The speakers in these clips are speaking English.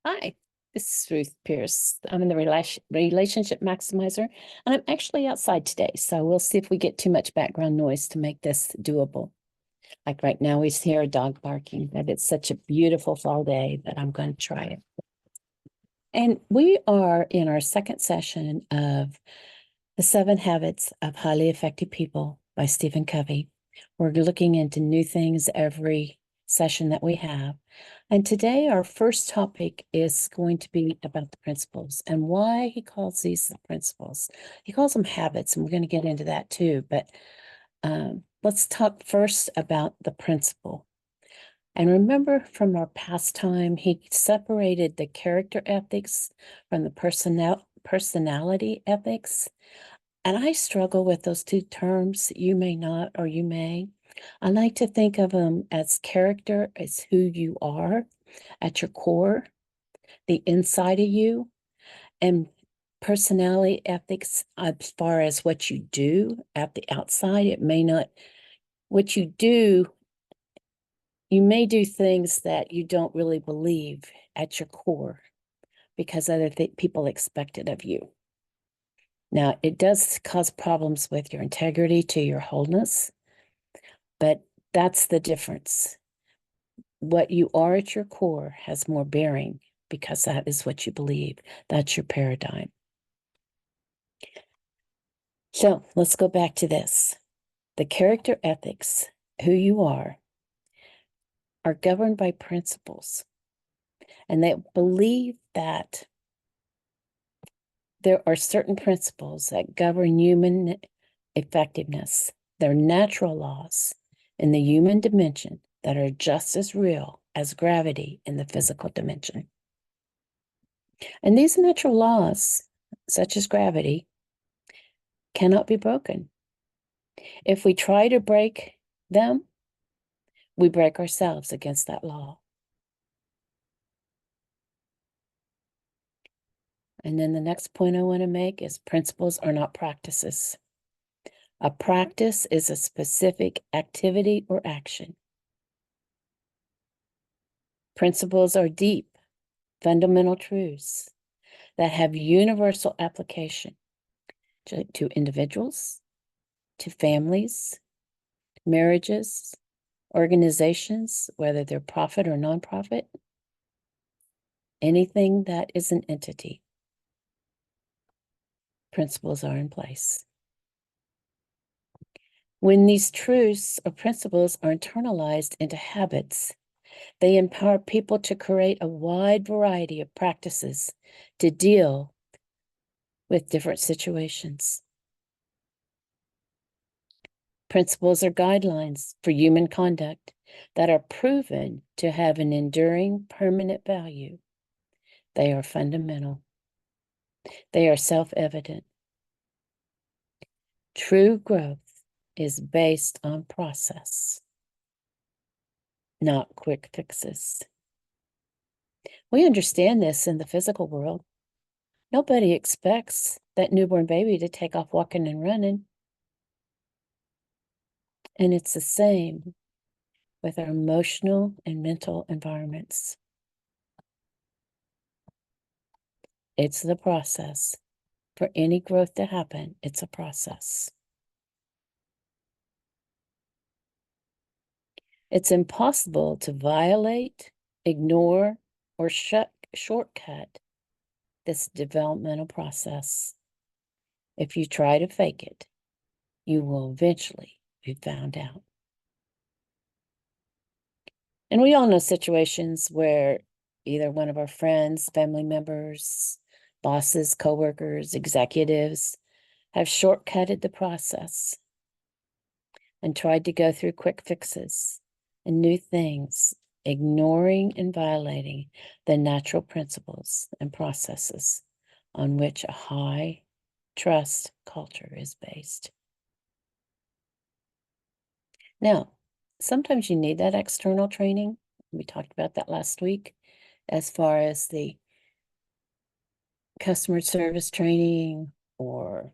Hi, this is Ruth Pierce. I'm in the Relationship Maximizer, and I'm actually outside today, so we'll see if we get too much background noise to make this doable. Like right now, we hear a dog barking, but it's such a beautiful fall day that I'm going to try it. And we are in our second session of The 7 Habits of Highly Effective People by Stephen Covey. We're looking into new things every session that we have. And today our first topic is going to be about the principles and why he calls these the principles. He calls them habits, and we're going to get into that too. But let's talk first about the principle. And remember from our past time, he separated the character ethics from the personality ethics. And I struggle with those two terms. You may not, or you may. I like to think of them as character, as who you are at your core, the inside of you, and personality ethics as far as what you do at the outside. It may not, what you do, you may do things that you don't really believe at your core because other people expect it of you. Now, it does cause problems with your integrity to your wholeness, but that's the difference. What you are at your core has more bearing because that is what you believe. That's your paradigm. So let's go back to this. The character ethics, who you are governed by principles. And they believe that there are certain principles that govern human effectiveness. They're natural laws in the human dimension that are just as real as gravity in the physical dimension. And these natural laws, such as gravity, cannot be broken. If we try to break them, we break ourselves against that law. And then the next point I want to make is principles are not practices. A practice is a specific activity or action. Principles are deep, fundamental truths that have universal application to individuals, to families, marriages, organizations, whether they're profit or nonprofit, anything that is an entity. Principles are in place. When these truths or principles are internalized into habits, they empower people to create a wide variety of practices to deal with different situations. Principles are guidelines for human conduct that are proven to have an enduring, permanent value. They are fundamental. They are self-evident. True growth is based on process, not quick fixes. We understand this in the physical world. Nobody expects that newborn baby to take off walking and running. And it's the same with our emotional and mental environments. It's the process. For any growth to happen, it's a process. It's impossible to violate, ignore, or shortcut this developmental process. If you try to fake it, you will eventually be found out. And we all know situations where either one of our friends, family members, bosses, coworkers, executives have shortcutted the process and tried to go through quick fixes and new things, ignoring and violating the natural principles and processes on which a high trust culture is based. Now, sometimes you need that external training. We talked about that last week as far as the customer service training or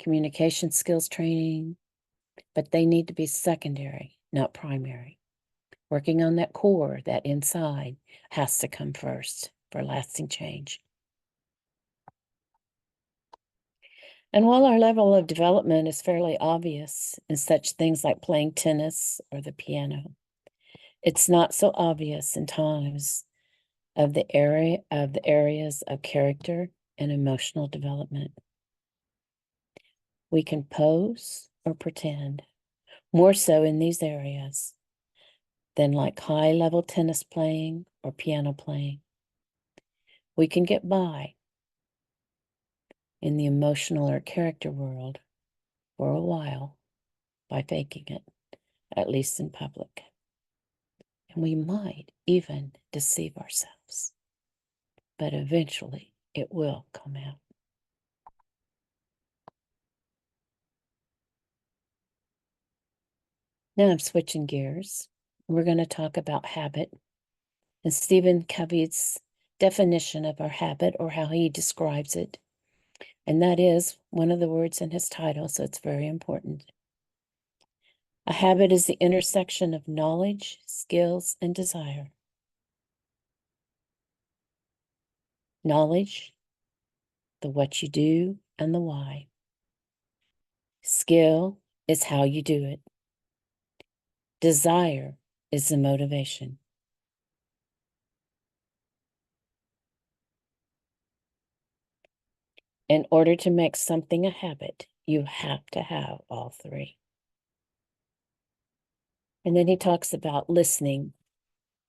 communication skills training, but they need to be secondary, not primary. Working on that core, that inside, has to come first. for lasting change. And while our level of development is fairly obvious in such things like playing tennis or the piano, it's not so obvious in times of the areas of character and emotional development. We can pose or pretend, more so in these areas than like high-level tennis playing or piano playing. We can get by in the emotional or character world for a while by faking it, at least in public. And we might even deceive ourselves, but eventually it will come out. Now I'm switching gears. We're going to talk about habit and Stephen Covey's definition of our habit, or how he describes it. And that is one of the words in his title, so it's very important. A habit is the intersection of knowledge, skills, and desire. Knowledge, the what you do and the why. Skill is how you do it. Desire is the motivation. In order to make something a habit, you have to have all three. And then he talks about listening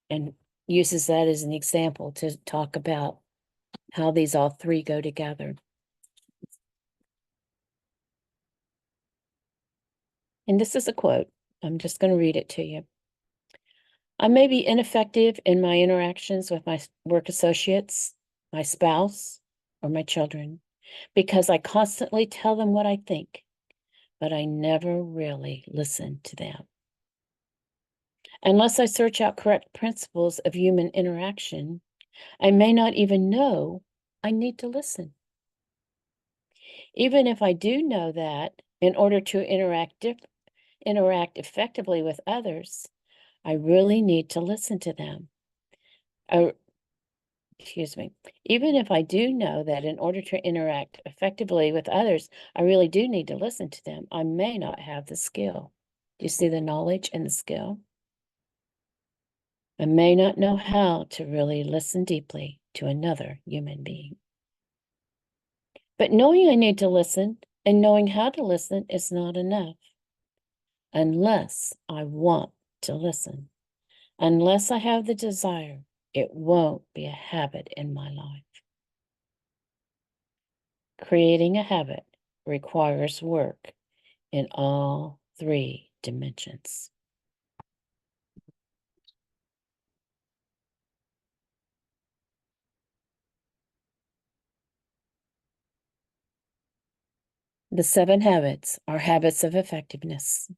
and uses that as an example to talk about how these all three go together. And this is a quote. I'm just going to read it to you. I may be ineffective in my interactions with my work associates, my spouse, or my children, because I constantly tell them what I think, but I never really listen to them. Unless I search out correct principles of human interaction, I may not even know I need to listen. Even if I do know that, in order to interact effectively with others, I really need to listen to them. Even if I do know that in order to interact effectively with others, I really do need to listen to them, I may not have the skill. Do you see the knowledge and the skill? I may not know how to really listen deeply to another human being. But knowing I need to listen and knowing how to listen is not enough unless I want to listen. Unless I have the desire, it won't be a habit in my life. Creating a habit requires work in all three dimensions. The 7 habits are habits of effectiveness.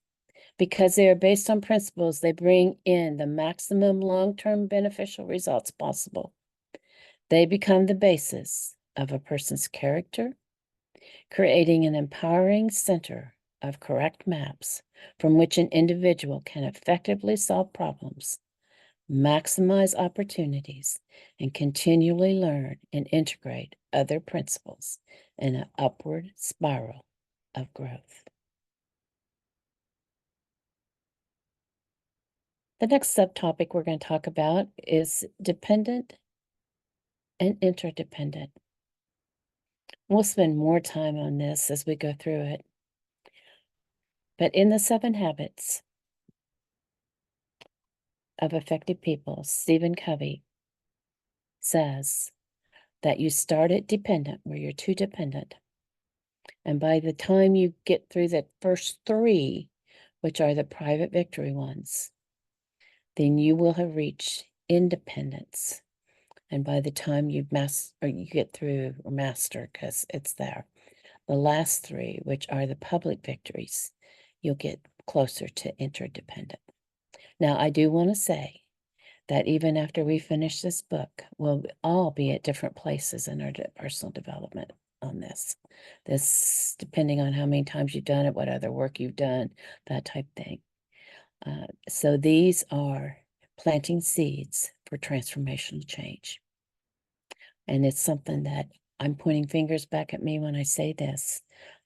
Because they are based on principles, they bring in the maximum long-term beneficial results possible. They become the basis of a person's character, creating an empowering center of correct maps from which an individual can effectively solve problems, maximize opportunities, and continually learn and integrate other principles in an upward spiral of growth. The next subtopic we're going to talk about is dependent and interdependent. We'll spend more time on this as we go through it. But in the 7 habits of effective people, Stephen Covey says that you start at dependent, where you're too dependent. And by the time you get through the first 3, which are the private victory ones, then you will have reached independence. And by the time you get through or master, because it's there, the last 3, which are the public victories, you'll get closer to interdependent. Now, I do want to say that even after we finish this book, we'll all be at different places in our personal development on this. This, depending on how many times you've done it, what other work you've done, that type thing. So these are planting seeds for transformational change. And it's something that I'm pointing fingers back at me when I say this,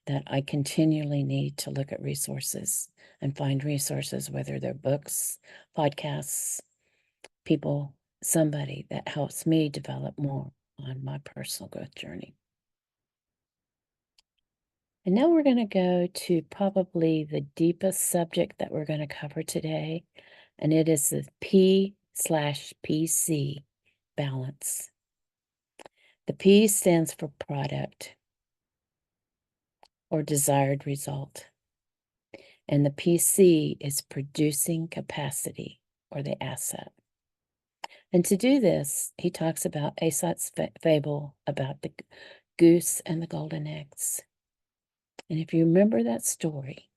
that I continually need to look at resources and find resources, whether they're books, podcasts, people, somebody that helps me develop more on my personal growth journey. And now we're going to go to probably the deepest subject that we're going to cover today, and it is the P/PC balance. The P stands for product or desired result, and the PC is producing capacity or the asset. And to do this, he talks about Aesop's fable about the goose and the golden eggs. And if you remember that story,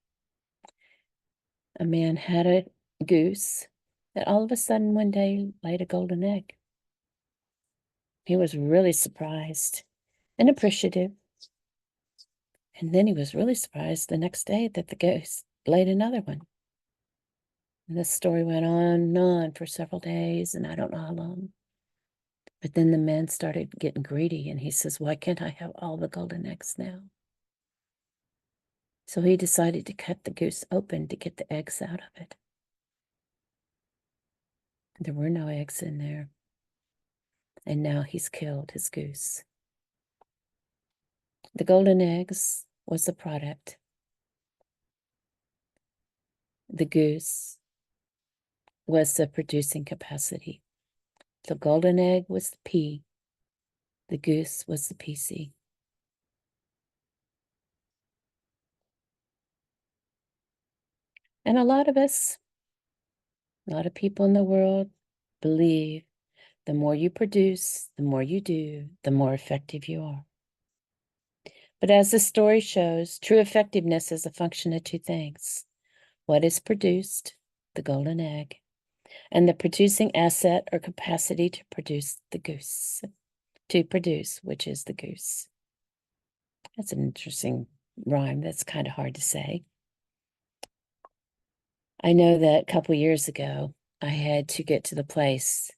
a man had a goose that all of a sudden one day laid a golden egg. He was really surprised and appreciative. And then he was really surprised the next day that the goose laid another one. And this story went on and on for several days, and I don't know how long. But then the man started getting greedy, and he says, why can't I have all the golden eggs now? So he decided to cut the goose open to get the eggs out of it. There were no eggs in there. And now he's killed his goose. The golden eggs was the product. The goose was the producing capacity. The golden egg was the P. The goose was the PC. And a lot of us, a lot of people in the world believe the more you produce, the more you do, the more effective you are. But as the story shows, true effectiveness is a function of two things. What is produced, the golden egg, and the producing asset or capacity to produce the goose, which is the goose. That's an interesting rhyme. That's kind of hard to say. I know that a couple years ago, I had to get to the place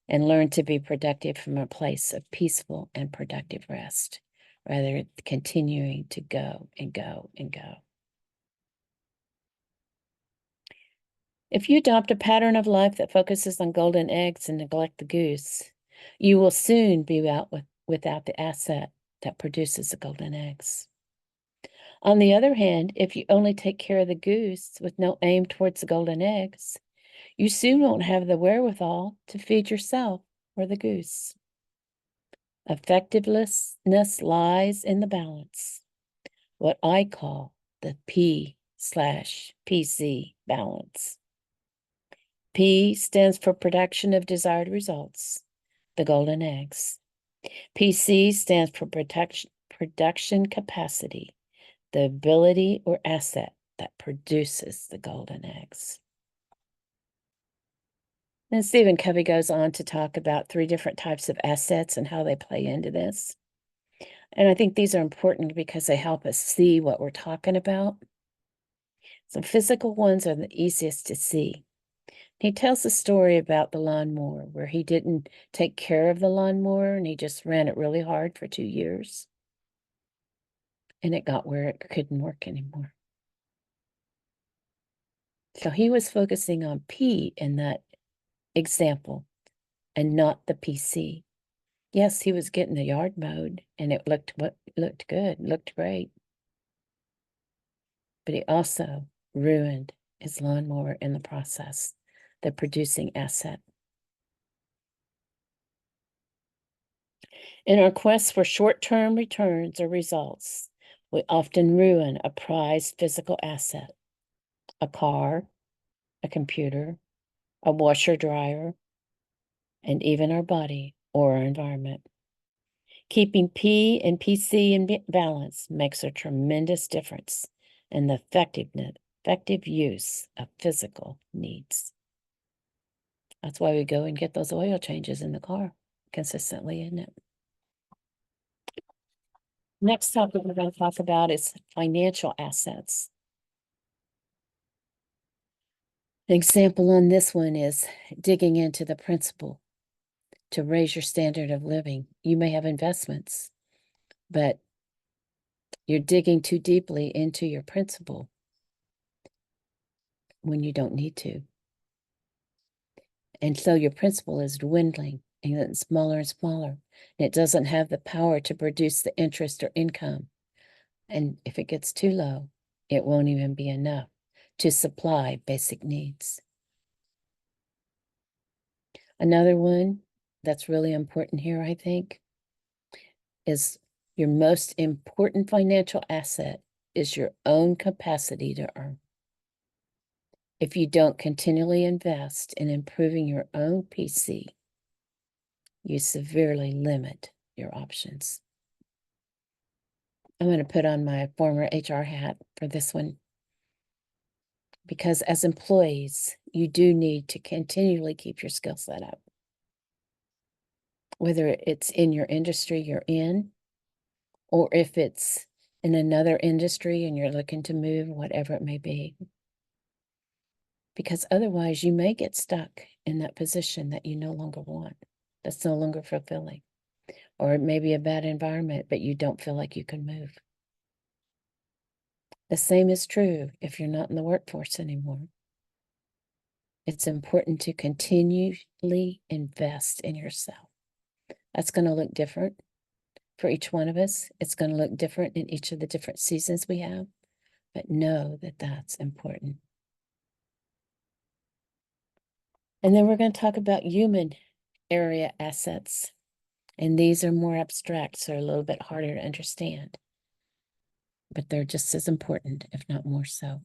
and learn to be productive from a place of peaceful and productive rest, rather than continuing to go and go and go. If you adopt a pattern of life that focuses on golden eggs and neglect the goose, you will soon be without the asset that produces the golden eggs. On the other hand, if you only take care of the goose with no aim towards the golden eggs, you soon won't have the wherewithal to feed yourself or the goose. Effectiveness lies in the balance, what I call the P/PC balance. P stands for production of desired results, the golden eggs. PC stands for production capacity, the ability or asset that produces the golden eggs. Then Stephen Covey goes on to talk about 3 different types of assets and how they play into this. And I think these are important because they help us see what we're talking about. So physical ones are the easiest to see. He tells a story about the lawnmower where he didn't take care of the lawnmower and he just ran it really hard for 2 years. And it got where it couldn't work anymore. So he was focusing on P in that example and not the PC. Yes, he was getting the yard mowed and it looked good, looked great. But he also ruined his lawnmower in the process, the producing asset. In our quest for short-term returns or results, we often ruin a prized physical asset, a car, a computer, a washer dryer, and even our body or our environment. Keeping P and PC in balance makes a tremendous difference in the effective use of physical needs. That's why we go and get those oil changes in the car consistently, isn't it? Next topic we're going to talk about is financial assets. An example on this one is digging into the principle to raise your standard of living. You may have investments, but you're digging too deeply into your principal when you don't need to. And so your principal is dwindling and getting smaller and smaller. And it doesn't have the power to produce the interest or income. And if it gets too low, it won't even be enough to supply basic needs. Another one that's really important here, I think, is your most important financial asset is your own capacity to earn. If you don't continually invest in improving your own PC, you severely limit your options. I'm going to put on my former HR hat for this one, because as employees, you do need to continually keep your skill set up. Whether it's in your industry you're in, or if it's in another industry and you're looking to move, whatever it may be. Because otherwise you may get stuck in that position that you no longer want, that's no longer fulfilling. Or it may be a bad environment, but you don't feel like you can move. The same is true if you're not in the workforce anymore. It's important to continually invest in yourself. That's going to look different for each one of us. It's going to look different in each of the different seasons we have, but know that that's important. And then we're going to talk about human area assets. And these are more abstract, so a little bit harder to understand. But they're just as important, if not more so.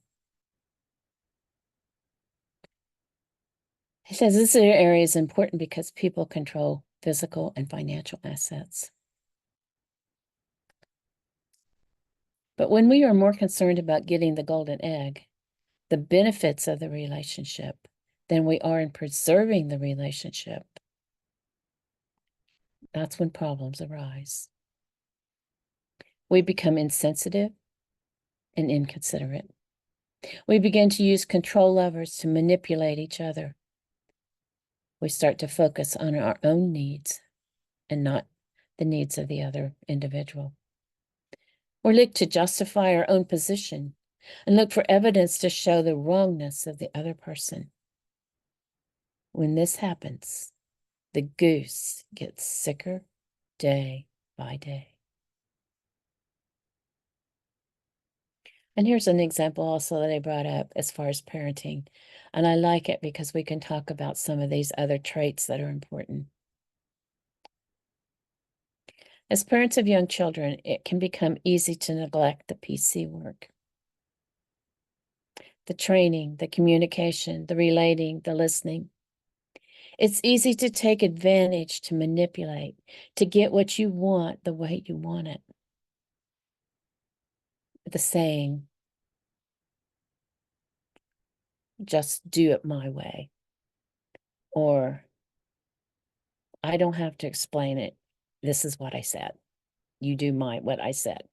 It says this area is important because people control physical and financial assets. But when we are more concerned about getting the golden egg, the benefits of the relationship, than we are in preserving the relationship, that's when problems arise. We become insensitive and inconsiderate. We begin to use control levers to manipulate each other. We start to focus on our own needs and not the needs of the other individual. We look to justify our own position and look for evidence to show the wrongness of the other person. When this happens, the goose gets sicker day by day. And here's an example also that I brought up as far as parenting. And I like it because we can talk about some of these other traits that are important. As parents of young children, it can become easy to neglect the PC work. The training, the communication, the relating, the listening. It's easy to take advantage, to manipulate, to get what you want the way you want it. The saying, just do it my way. Or, I don't have to explain it. This is what I said. You do what I said.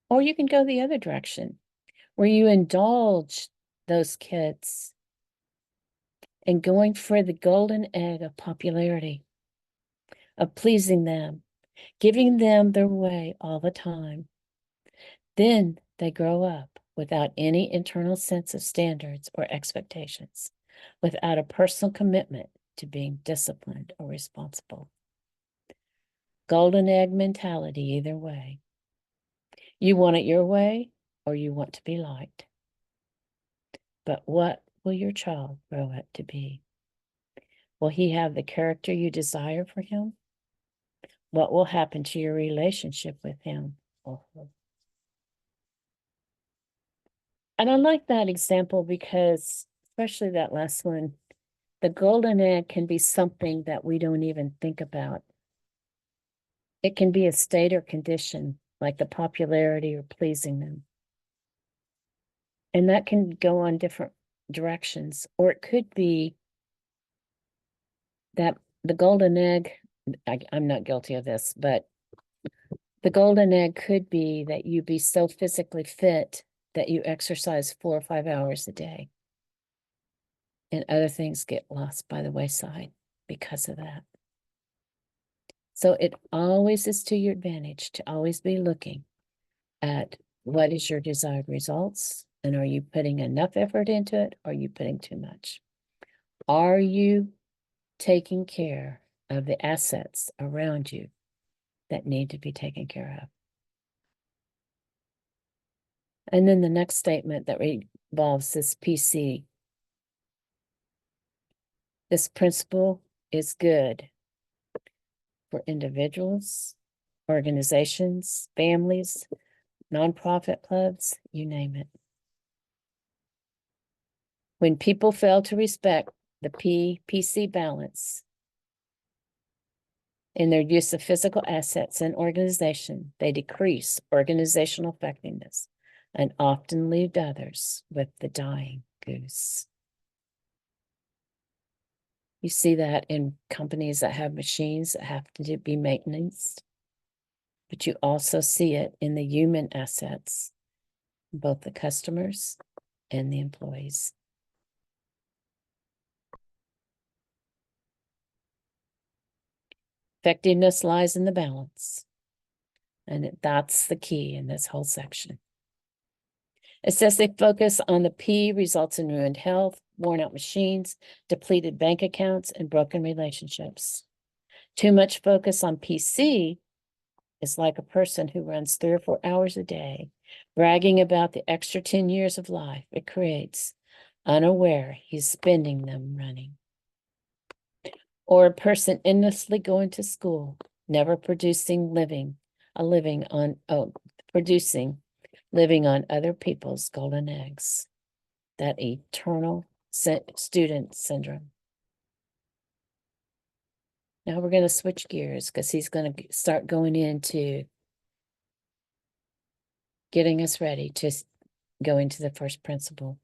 Or you can go the other direction, where you indulge those kids in going for the golden egg of popularity, of pleasing them, giving them their way all the time. Then they grow up without any internal sense of standards or expectations, without a personal commitment to being disciplined or responsible. Golden egg mentality either way. You want it your way, or you want to be liked. But what will your child grow up to be? Will he have the character you desire for him? What will happen to your relationship with him or her? And I like that example because, especially that last one, the golden egg can be something that we don't even think about. It can be a state or condition, like the popularity or pleasing them. And that can go on different directions. Or it could be that the golden egg, I'm not guilty of this, but the golden egg could be that you be so physically fit that you exercise 4 or 5 hours a day. and other things get lost by the wayside because of that. So it always is to your advantage to always be looking at what is your desired results, and are you putting enough effort into it, or are you putting too much? Are you taking care of the assets around you that need to be taken care of? And then the next statement that involves this PC. This principle is good for individuals, organizations, families, nonprofit clubs, you name it. When people fail to respect the PPC balance in their use of physical assets and organization, they decrease organizational effectiveness and often leave others with the dying goose. You see that in companies that have machines that have to be maintenance, but you also see it in the human assets, both the customers and the employees. Effectiveness lies in the balance, and that's the key in this whole section. It says they focus on the P results in ruined health, worn out machines, depleted bank accounts, and broken relationships. Too much focus on PC is like a person who runs 3 or 4 hours a day, bragging about the extra 10 years of life it creates, unaware he's spending them running. Or a person endlessly going to school, never producing living on other people's golden eggs. That eternal student syndrome. Now we're going to switch gears because he's going to start going into getting us ready to go into the first principle.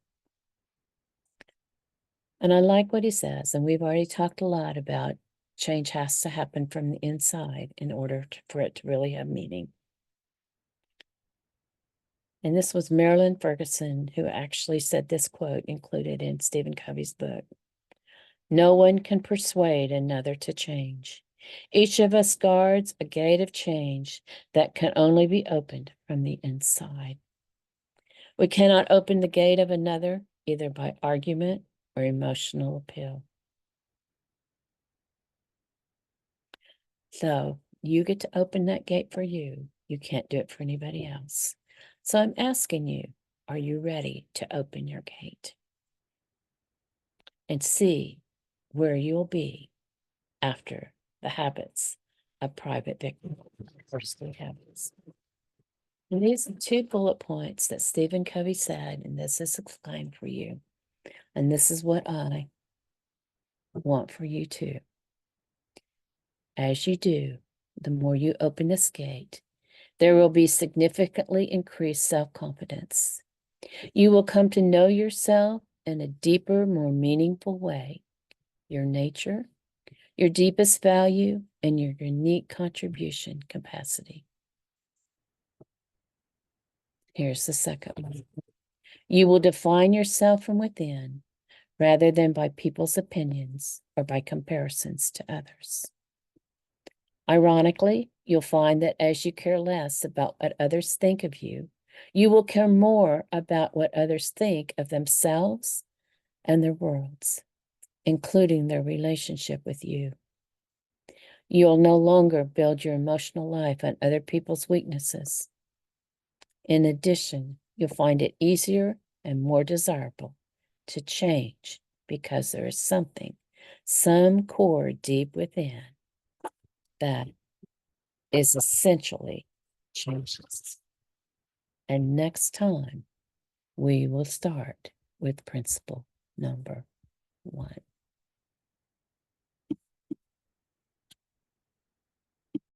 And I like what he says, and we've already talked a lot about change has to happen from the inside in order for it to really have meaning. And this was Marilyn Ferguson who actually said this quote included in Stephen Covey's book. No one can persuade another to change. Each of us guards a gate of change that can only be opened from the inside. We cannot open the gate of another either by argument or emotional appeal. So you get to open that gate for you. You can't do it for anybody else. So I'm asking you, are you ready to open your gate and see where you'll be after the habits of private victim firstly habits? And these are 2 bullet points that Stephen Covey said, and this is explained for you. And this is what I want for you too. As you do, the more you open this gate, there will be significantly increased self-confidence. You will come to know yourself in a deeper, more meaningful way, your nature, your deepest value, and your unique contribution capacity. Here's the second one. You will define yourself from within rather than by people's opinions or by comparisons to others. Ironically, you'll find that as you care less about what others think of you, you will care more about what others think of themselves and their worlds, including their relationship with you. You'll no longer build your emotional life on other people's weaknesses. In addition, you'll find it easier and more desirable to change because there is some core deep within that is essentially changeless. And next time, we will start with principle number 1.